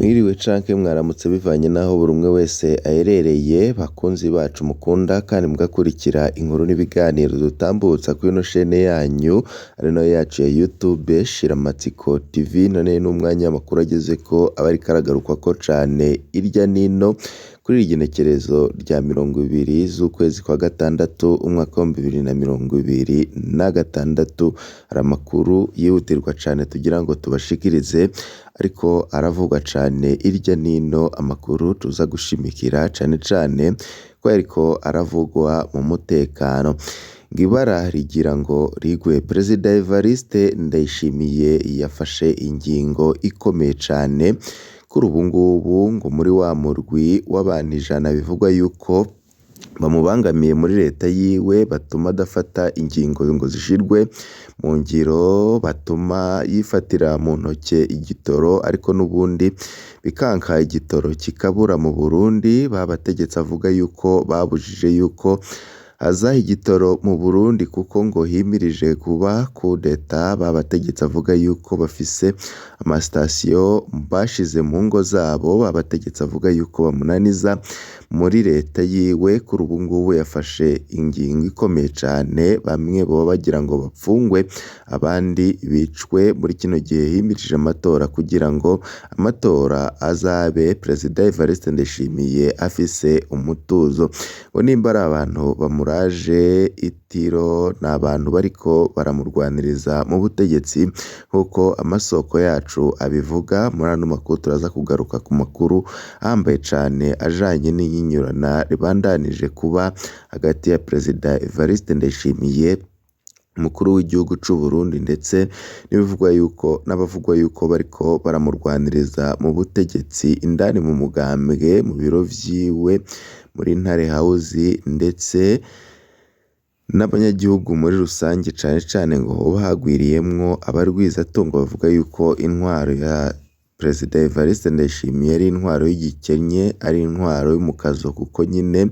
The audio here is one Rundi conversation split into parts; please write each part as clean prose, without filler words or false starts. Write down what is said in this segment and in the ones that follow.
Mwiriwe canke mwaramutse bivanye naho buri umwe wese aherereye, bakunzi bacu mukunda kandi mugakurikira inkuru n'ibiganiro dutambutsa kuri ino shene yanyu ari nayo yacu ya YouTube Shiramatsiko TV. None n'umwanya w'amakuru agezeko aba ariko aragarukwako cane irya nino kuri iri genekerezo rya 20 z'ukwezi kwa gatandatu umwaka wa 2026. Hari amakuru yihutirwa cane tugira ngo tubashikirize ariko aravugwa cane irya nino, amakuru tuza gushimikira cane cane ko ariko aravugwa mu mutekano. Ngibara rigira ngo rigwe. Perezida Evariste Ndayishimiye yafashe ingingo ikomeye cane kuri ubu ngubu ngo muri wa murwi w'abantu 100 bivugwa yuko bamubangamiye muri leta yiwe, batuma adafata ingingo ngo zishirwe mu ngiro, batuma yifatira mu ntoke igitoro ariko n'ubundi bikanka igitoro kikabura mu Burundi. Babategetse avuga yuko babujije yuko haza igitoro mu Burundi kuko ngo himirije kuba kudeta. Babategetse avuga yuko bafise amasitasiyo bashize mu ngo zabo. Babategetse avuga yuko bamunaniza muri leta yiwe. Kuri ubu ngubu yafashe ingingo ikomeye cane, bamwe boba bagira ngo bapfungwe abandi bicwe muri kino gihe himirije amatora kugira ngo amatora azabe Perezida Evariste Ndayishimiye afise umutuzo. Ngo nimba ari abantu bamuraje itiro, ni abantu bariko baramurwaniriza mu butegetsi nk'uko amasoko yacu abivuga. Muri ano makuru turaza kugaruka ku makuru ahambaye cane ajanye n'inyinyurana ribandanije kuba hagati ya Perezida Evariste Ndayishimiye umukuru w'igihugu c'u Burundi ndetse n'abavugwa yuko bariko baramurwaniriza mu butegetsi indani mu mugambwe, mu biro vyiwe muri Ntare House, ndetse n'abanyagihugu muri rusange cane cane ngo hoba hagwiriyemwo abarwizatungo bavuga yuko intwaro ya Perezida Evariste Ndayishimiye ari intwaro y'igikenye, ari intwaro y'umukazo, kuko nyine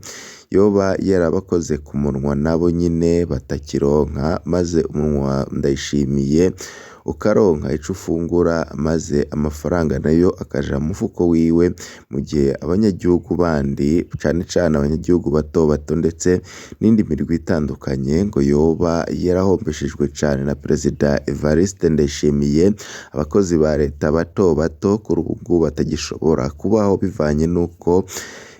yoba yarabakoze ku munwa nabo nyine batakironka, maze umunwa Ndayishimiye ukaronka ico ufungura, maze amafaranga nayo akaja mu mufuko wiwe, mu gihe abanyagihugu bandi cane cane abanyagihugu bato bato ndetse n'indi mirwi itandukanye ngo yoba yarahombeshejwe cane na Perezida Evariste Ndayishimiye. Abakozi ba leta bato bato kuri ubu ngubu batagishobora kubaho bivanye n'uko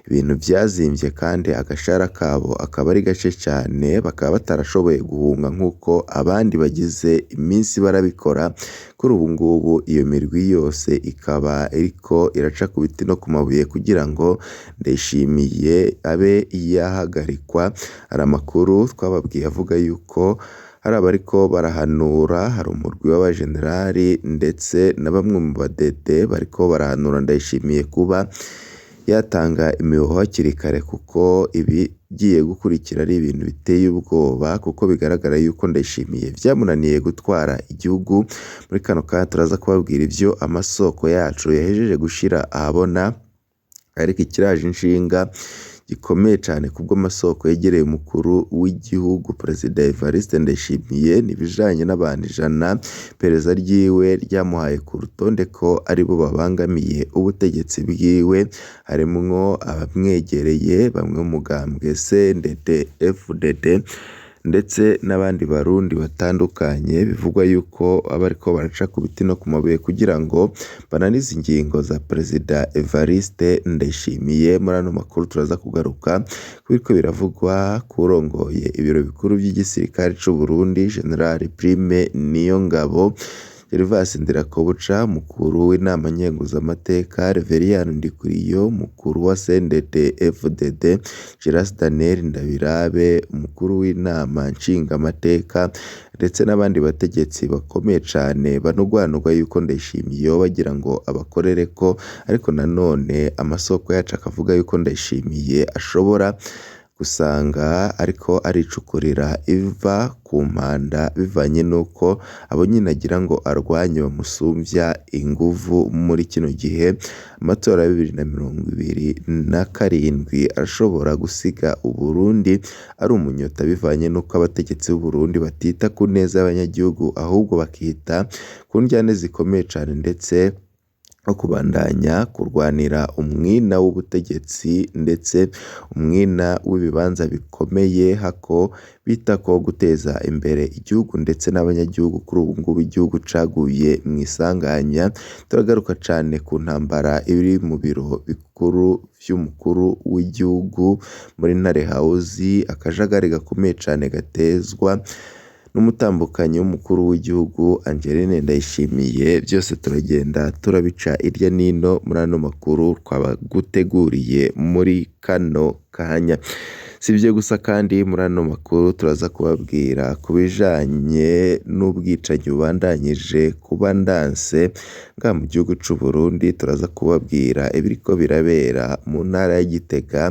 ibintu vyazimvye kandi agashara kabo akaba ari gace cane, bakaba batarashoboye guhunga nk'uko abandi bagize iminsi barabikora. Kuri ubu ngubu iyo mirwi yose ikaba iriko iraca ku biti no ku mabuye kugira ngo Ndayishimiye abe yahagarikwa. Hari amakuru twababwiye avuga yuko hari abariko barahanura, hari umurwi w'abajenerali ndetse na bamwe mu badede bariko barahanura Ndayishimiye kuba yatanga imihoho hakiri kare, kuko ibigiye gukurikira ari ibintu biteye ubwoba, kuko bigaragara yuko Ndayishimiye vyamunaniye gutwara igihugu. Muri kano kanya turaza kubabwira ivyo amasoko yacu yahejeje gushira ahabona, ariko ikiraje inshinga gikomeye cane kubwo amasoko yegereye umukuru w'igihugu Perezida Evariste Ndayishimiye nibijanye n'abantu 100 iperereza ryiwe ryamuhaye ku rutonde ko aribo babangamiye ubutegetsi bwiwe, harimwo abamwegereye, bamwe mu mugambwe CNDD FDD ndetse n'abandi barundi batandukanye. Bivugwa yuko abariko baraca ku biti no ku mabuye kugira ngo bananize ingingo za Perezida Evariste Ndayishimiye. Muri ano makuru turaza kugaruka kubiko biravugwa kurongoye ibiro bikuru by'igisirikare c'u Burundi General Prime Niyongabo, Gervas Ndirakobuca mukuru w'inama nkenguzamateka, Reverien Ndikuriyo mukuru wa CNDD FDD, Giras Daniel Ndabirabe umukuru w'inama nshingamateka ndetse n'abandi bategetsi bakomeye cane banugwanugwa yuko Ndayishimiye bagira ngo abakorereko. Ariko nanone amasoko yacu akavuga yuko Ndayishimiye ashobora gusanga ariko aricukurira iva ku mpanda bivanye nuko abo nyine agira ngo arwanye bamusumvya inguvu. Muri kino gihe amatora ya 2027 arashobora gusiga Uburundi ari umunyota bivanye nuko abategetsi b'u Burundi batita ku neza y'abanyagihugu ahubwo bakita ku njyane zikomeye cane ndetse no kubandanya kurwanira umwina w'ubutegetsi ndetse umwina w'ibibanza bikomeye hako bita ko guteza imbere igihugu ndetse n'abanyagihugu. Kuri ubu ngubu igihugu caguye mu isanganya. Turagaruka cane ku ntambara iri mu biro bikuru vy'umukuru w'igihugu muri Ntare House, akajagari gakomeye cane gatezwa n'umutambukanyi w'umukuru w'igihugu Angeline Ndayishimiye. Byose turagenda turabica irya nino muri ano makuru twabaguteguriye muri kano kanya. Sivyo gusa kandi muri ano makuru turaza kubabwira ku bijanye n'ubwicanyi bubandanyije kuba ndanse nga mu gihugu c'u Burundi. Turaza kubabwira ibiriko birabera mu ntara ya Gitega,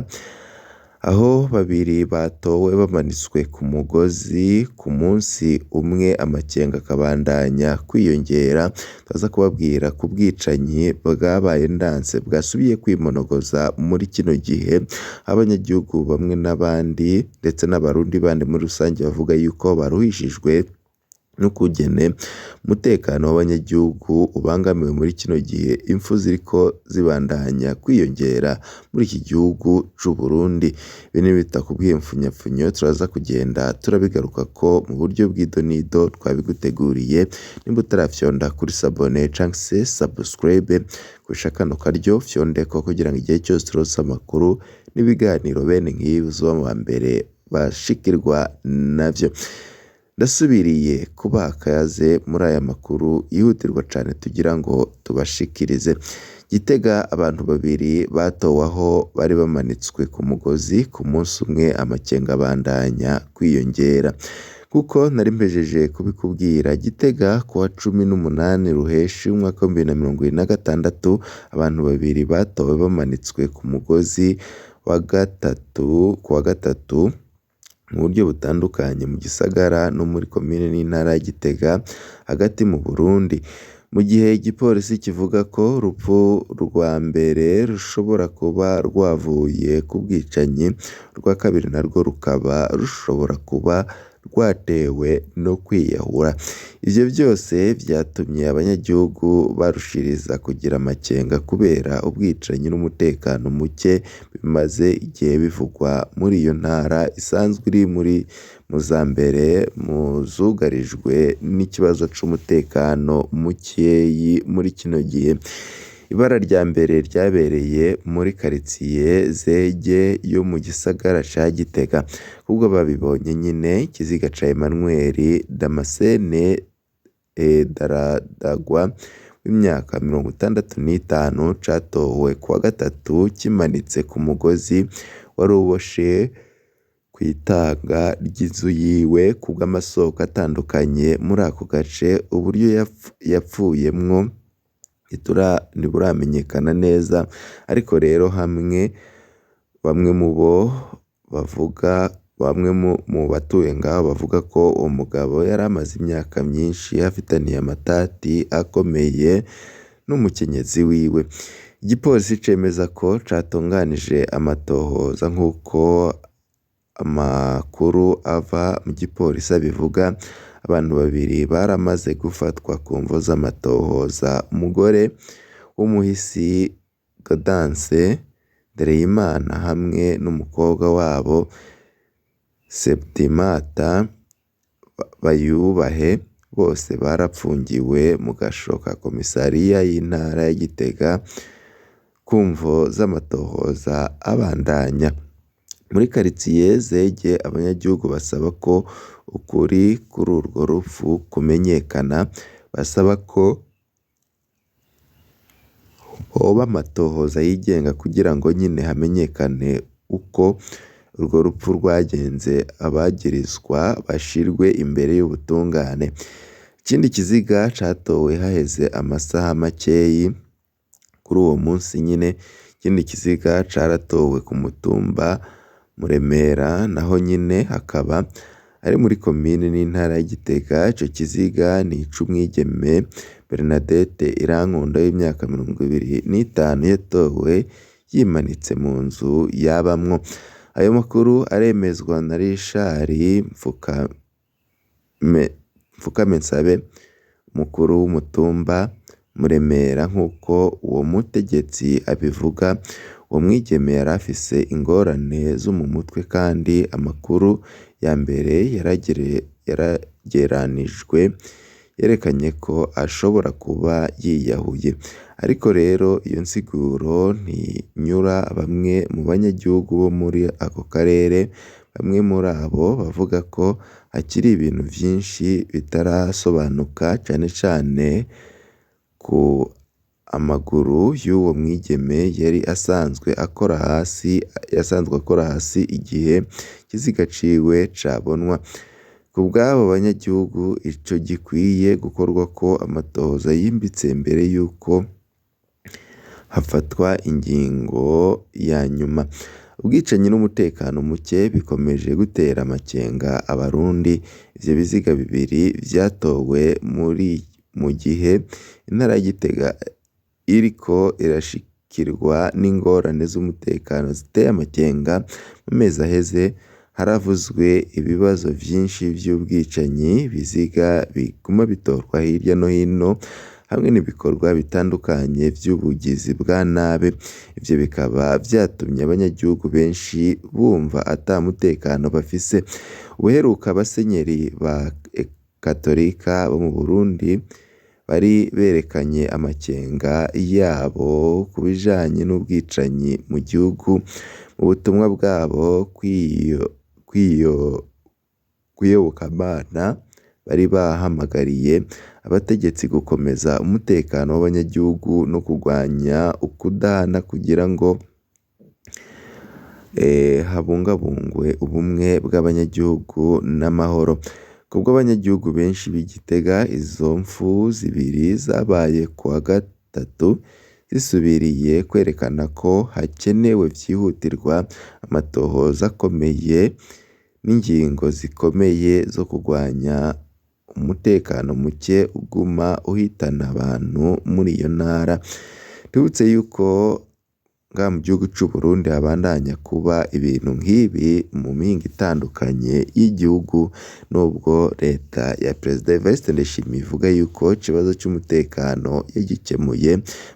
aho babiri batowe bamanitswe ku mugozi ku munsi umwe, amakenga akabandanya kwiyongera. Turaza kubabwira ku bwicanyi bwabaye ndanse bwasubiye kwimonogoza muri kino gihe, abanyagihugu bamwe n'abandi ndetse n'abarundi bandi muri rusange bavuga yuko baruhishijwe n'ukugene umutekano w'abanyagihugu ubangamiwe muri kino gihe, impfu ziriko zibandanya kwiyongera muri iki gihugu c'u Burundi. Bene bitakubwiye mfunyapfunyo turaza kugenda turabigaruka ko mu buryo bw'idonido twabiguteguriye. Nimba utarafyonda kuri sabone canke se subscribe kusha kano karyo fyondeko kugira ngo igihe cyose turose amakuru n'ibiganiro bene nk'ibi uzoba mu mbere bashikirwa navyo. Ndasubiriye kubaha akaze muri aya makuru yihutirwa cane tugira ngo tubashikirize. Gitega, abantu babiri batowe aho bari bamanitswe ku mugozi ku munsi umwe, amakenga abandanya kwiyongera. Kuko nari mpejeje kubikubwira, Gitega kuwa 18 Ruheshi umwaka wa 2026 abantu babiri batowe bamanitswe ku mugozi kuwa gatatu mu buryo butandukanye mu gisagara no muri komine n'intara ya Gitega hagati mu Burundi. Mu gihe igipolisi kivuga ko urupfu rwa mbere rushobora kuba rwavuye ku bwicanyi, urwa kabiri narwo rukaba rushobora kuba rwatewe no kwiyahura. Ivyo byose vyatumye abanyagihugu barushiriza kugira amakenga kubera ubwicanyi n'umutekano muke bimaze igihe bivugwa muri iyo ntara isanzwe iri mu za mbere mu zugarijwe n'ikibazo c'umutekano mukeyi muri kino gihe. Ibara rya mbere ryabereye muri karitsiye Zege yo mu gisagara ca Gitega. Ubwo babibonye nyine ikiziga ca Emmanuel Damascene Daradagwa w'imyaka 65 catowe kuwa gatatu kimanitse ku mugozi wari uboshe kw'itanga ry'inzu yiwe. Kubw'amasoko atandukanye muri ako gace, uburyo yapfuyemwo ntiburamenyekana neza, ariko rero bamwe mu batuye ngaho bavuga ko uwo mugabo yari amaze imyaka myinshi afitaniye amatati akomeye n'umukenyezi wiwe. Igipolisi cemeza ko catunganije amatohoza nk'uko amakuru ava mu gipolisi abivuga. Abantu babiri baramaze gufatwa ku mvo z'amatohoza. Umugore w'umuhisi Gaudence Ndereyimana hamwe n'umukobwa wabo Septimata Bayubahe bose barapfungiwe mu gasho ka komisariya y'intara ya Gitega ku mvo z'amatohoza abandanya. Muri karitsiye Zege, abanyagihugu basaba ko ukuri kuri urwo rupfu kumenyekana. Basaba ko hoba amatohoza yigenga kugira ngo nyine hamenyekane uko urwo rupfu rwagenze, abagirizwa bashirwe imbere y'ubutungane. Ikindi kiziga catowe haheze amasaha makeyi kuri uwo munsi nyine. Ikindi kiziga caratowe ku mutumba Muremera, naho nyine hakaba ari muri komine n'intara ya Gitega. Ico kiziga ni ic'umwigeme Bernadette Irankunda w'imyaka 25 yatowe yimanitse mu nzu yabamwo. Ayo makuru aremezwa na Richard Mfukamentsabe, umukuru w'umutumba Muremera nk'uko uwo mutegetsi abivuga, uwo mwigeme yari afise ingorane zo mu mutwe kandi amakuru ya mbere yarageranijwe yerekanye ko ashobora kuba yiyahuye. Ariko rero iyo nsiguro ntinyura bamwe mu banyagihugu bo muri ako karere. Bamwe muri abo bavuga ko hakiri ibintu vyinshi bitarasobanuka, cane cane ku amaguru y'uwo mwigeme yari asanzwe akora hasi igihe ikiziga ciwe cabonwa. Ku bw'abo banyagihugu ico gikwiye gukorwa ko amatohoza yimbitse mbere yuko hafatwa ingingo ya nyuma. Ubwicanyi n'umutekano muke bikomeje gutera amakenga abarundi. Ivyo biziga bibiri vyatowe mu gihe intara ya Gitega iriko irashikirwa n'ingorane z'umutekano ziteye amakenga. Mu mezi aheze haravuzwe ibibazo vyinshi vy'ubwicanyi, ibiziga biguma bitorwa hirya no hino, hamwe n'ibikorwa bitandukanye vy'ubugizi bwa nabi. Ivyo bikaba vyatumye abanyagihugu benshi bumva ata mutekano bafise. Ubuheruka abasenyeri ba Katolika bo mu Burundi bari berekanye amakenga yabo ku bijanye n'ubwicanyi mu gihugu. Mu butumwa bwabo kw'iyobokamana bari bahamagariye abategetsi gukomeza umutekano w'abanyagihugu no kurwanya ukudahana kugira ngo habungabungwe ubumwe bw'abanyagihugu n'amahoro. Kubwo abanyagihugu benshi b'i Gitega, izo mpfu zibiri zabaye kuwa gatatu zisubiriye kwerekana ko hakenewe vyihutirwa amatohoza akomeye n'ingingo zikomeye zo kurwanya umutekano muke uguma uhitana abantu muri iyo ntara. Tubibutse yuko ngaha mu gihugu c'u Burundi habandanya kuba ibintu nk'ibi mu mihingo itandukanye y'igihugu, nubwo leta ya Perezida Evariste Ndayishimiye ivuga yuko ikibazo c'umutekano yagikemuye.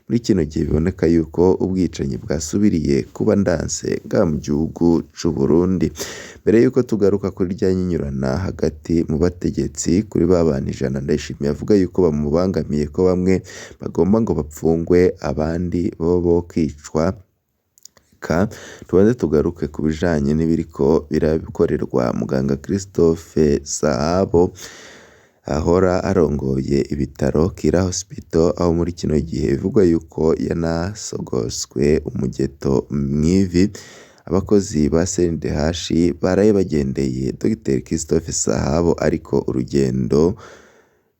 Muri kino gihe biboneka yuko ubwicanyi bwasubiriye kuba ndanse ngaha mu gihugu c'u Burundi. Mbere yuko tugaruka kuri rya nyinyurana hagati mu bategetsi kuri ba bantu 100 Ndayishimiye avuga yuko bamubangamiye ko bamwe bagomba ngo bapfungwe abandi bo kwicwa, tubanze tugaruke ku bijanye n'ibiriko birakorerwa muganga Christophe Sahabo ahora arongoye ibitaro Kira Hospital, aho muri kino gihe bivugwa yuko yanasogoswe umugeto mw'ivi. Abakozi ba CNDH baraye bagendeye Dr Christophe Sahabo, ariko urugendo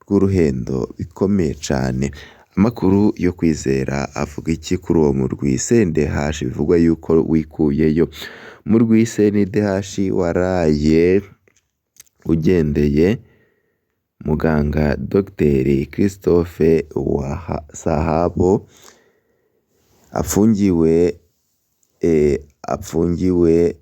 rw'uruhendo bikomeye cane. Amakuru yo kwizera avuga iki kuri uwo murwi CNDH bivugwa yuko wikuyeyo? Umurwi CNDH waraye ugendeye muganga Dr Christophe Sahabo apfungiwe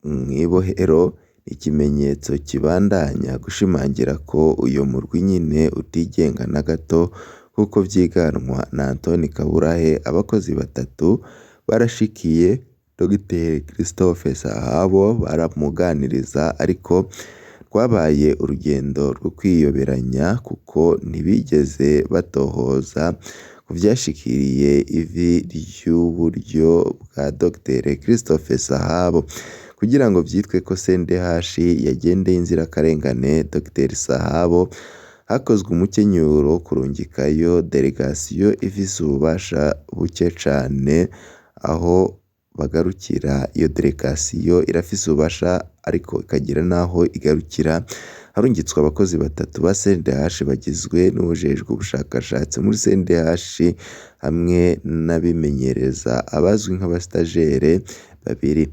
mw'ibohero. Ikimenyetso kibandanya gushimangira ko uyo murwi nyine utigenga na gato, kuko vyiganwa na Antoni Kaburahe. Abakozi batatu barashikiye Dr Christophe Sahabo baramuganiriza, ariko rwabaye urugendo rwo kwiyoberanya kuko ntibigeze batohoza ku vyashikiriye ivi ry'uburyo bwa Dr Christophe Sahabo, kugira ngo vyitwe ko CNDH yagendeye inzirakarengane Dr Sahabo. Hakozwe umukenyuro kurungikayo delegasiyo ifise ububasha buke cane. Aho bagarukira iyo delegasiyo irafise ububasha, ariko ikagira naho igarukira. Harungitswe abakozi batatu ba CNDH bagizwe n'uwujejwe ubushakashatsi muri CNDH hamwe n'abimenyereza abazwi nk'abastagere babiri.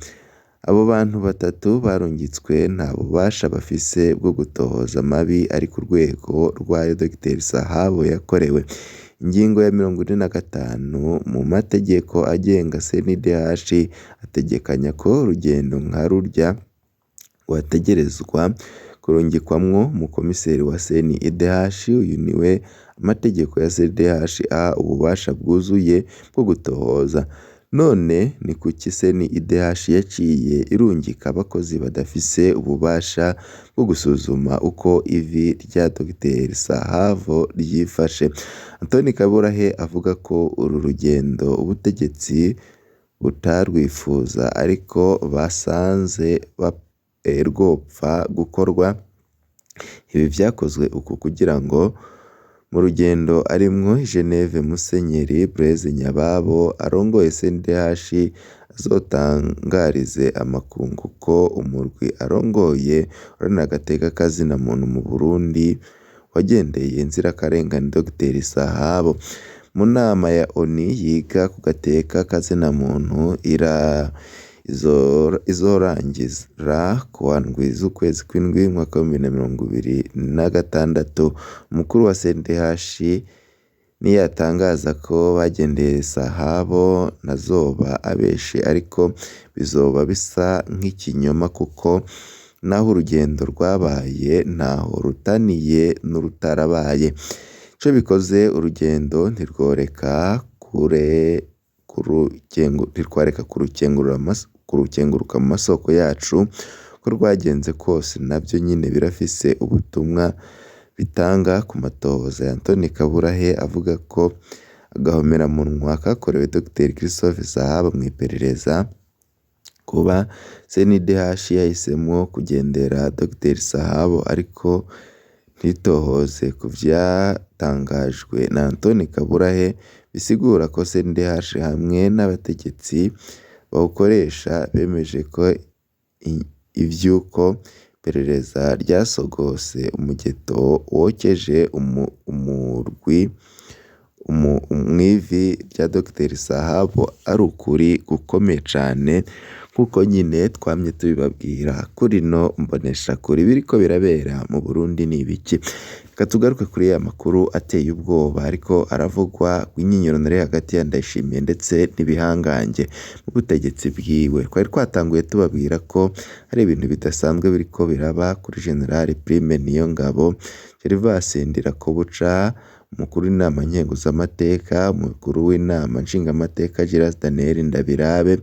Abo bantu batatu barungitswe nta bubasha bafise bwo gutohoza amabi ari ku rwego rwayo Dr Sahabo yakorewe. Ingingo ya 45 mu mategeko agenga CNDH ategekanya ko urugendo nka rurya rwategerezwa kurungikwamwo umukomiseri wa CNIDH. Uyu niwe amategeko ya CNIDH aha ububasha bwuzuye bwo gutohoza. None ni kuki CNIDH yaciye irungika abakozi badafise ububasha bwo gusuzuma uko ivi rya Dr Sahavo ryifashe? Anthony Kaburahe avuga ko uru rugendo ubutegetsi butarwifuza ariko basanze rwopfa gukorwa. Ibi vyakozwe uku kugira ngo mu rugendo arimwo i Geneve Musenyeri Blaise Nyababo arongoye CNDH azotangarize amakungu ko umurwi arongoye uharanira agateka kazina muntu mu Burundi wagendeye inzirakarengane Dr Sahabo. Mu nama ya ONU yiga ku gateka kazina muntu izorangira kuwa ndwi z'ukwezi kw'indwi mwaka wa 2026. Umukuru wa CNDH niyatangaza ko bagendeye Sahabo ntazoba abeshe, ariko bizoba bisa nk'ikinyoma kuko naho urugendo rwabaye ntaho rutaniye n'urutarabaye. Ico bikoze urugendo ntirworeka kurukenguruka mu masoko yacu ko rwagenze kose navyo nyine birafise ubutumwa bitanga ku matohoza ya Anthony Kaburahe avuga ko agahomeramunwa kakorewe Dr Christophe Sahabo mw'iperereza kuba CNDH yahisemwo kugendera Dr Sahabo ariko ntitohoze ku vyatangajwe na Anthony Kaburahe bisigura ko CNDH hamwe n'abategetsi bawukoresha bemeje ko ivyuko iperereza ryasogose umugeto wokeje mw'ivi rya Dr Sahabo ari ukuri gukomeye cane, nkuko nyine twamye tubibabwira kuri no mbonesha kuri biriko birabera mu Burundi ni ibiki. Reka tugaruke kuri ya makuru ateye ubwoba ariko aravugwa rw'inyinyurano hagati ya Ndayishimiye ndetse n'ibihangange mu butegetsi bwiwe. Twari twatanguye tubabwira ko hari ibintu bidasanzwe biriko biraba kuri General Prime Niyongabo, Gervas Ndirakobuca, umukuru w'inama nkenguzamateka, umukuru w'inama nshingamateka Gérard Daniel Ndabirabe.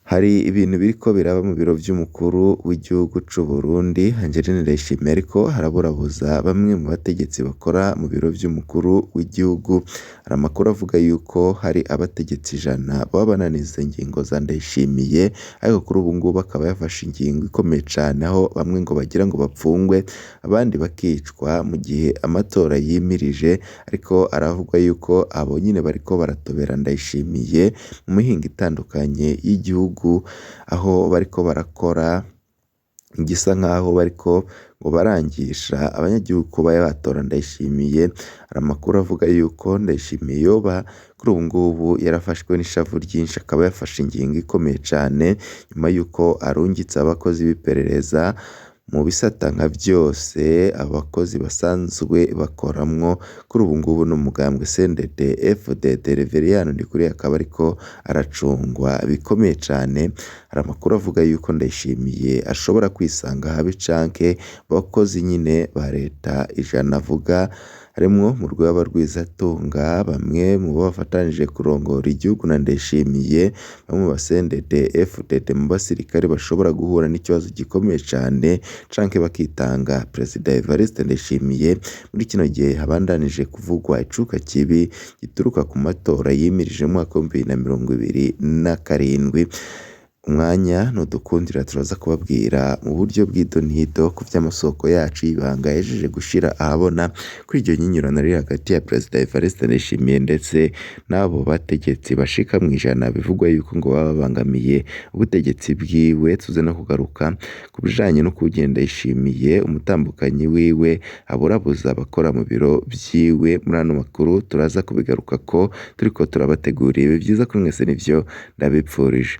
Hari ibintu biriko biraba mu biro vy'umukuru w'igihugu c'u Burundi Angeline Ndayishimiye, ariko haraburabuza bamwe mu bategetsi bakora mu biro vy'umukuru w'igihugu. Hari amakuru avuga yuko hari abategetsi 100 baba bananiza ingingo za Ndayishimiye, ariko kuri ubu ngubu akaba yafashe ingingo ikomeye cane aho bamwe ngo bagira ngo bapfungwe abandi bakicwa mu gihe amatora yimirije, ariko aravugwa yuko abo nyine bariko baratobera Ndayishimiye mu mihingo itandukanye y'igihugu, aho bariko barakora igisa nkaho bariko ngo barangisha abanyagihugu ko batora Ndayishimiye. Hari amakuru avuga yuko Ndayishimiye yoba kuri ubu ngubu yarafashwe n'ishavu ryinshi, akaba yafashe ingingo ikomeye cane nyuma yuko arungitse abakozi b'iperereza mu bisata nka vyose abakozi basanzwe bakoramwo. Kuri ubu ngubu n'umugambwe CNDD FDD Reveriyano Ndikuriye akaba ariko aracungwa bikomeye cane. Hari amakuru avuga yuko Ndayishimiye ashobora kwisanga habi canke abakozi nyine ba leta 100 avuga harimwo mu rw'abarwizatunga, bamwe mu bafatanije kurongora igihugu na Ndayishimiye, bamwe mu ba CNDD FDD mu basirikare bashobora guhura n'ikibazo gikomeye cane canke bakitanga. Perezida Evariste Ndayishimiye muri kino gihe habandanije kuvugwa icuka kibi gituruka ku matora yimirije mu mwaka wa 2027. Umwanya nudukundira turaza kubabwira mu buryo bw'idonido ku vy'amasoko yacu y'ibanga yajeje gushira ahabona kuri iryo nyinyurano riri hagati ya Perezida Evariste Ndayishimiye ndetse n'abo bategetsi bashika mu 100 bivugwa yuko ngo baba babangamiye ubutegetsi bwiwe. Tuze no kugaruka ku bijanye no kugenda Ndayishimiye umutambukanyi wiwe aburabuza abakora mu biro vyiwe. Muri ano makuru turaza kubigaruka ko turiko turabategurira ibi vyiza kuri mwese, nivyo ndabipfurije.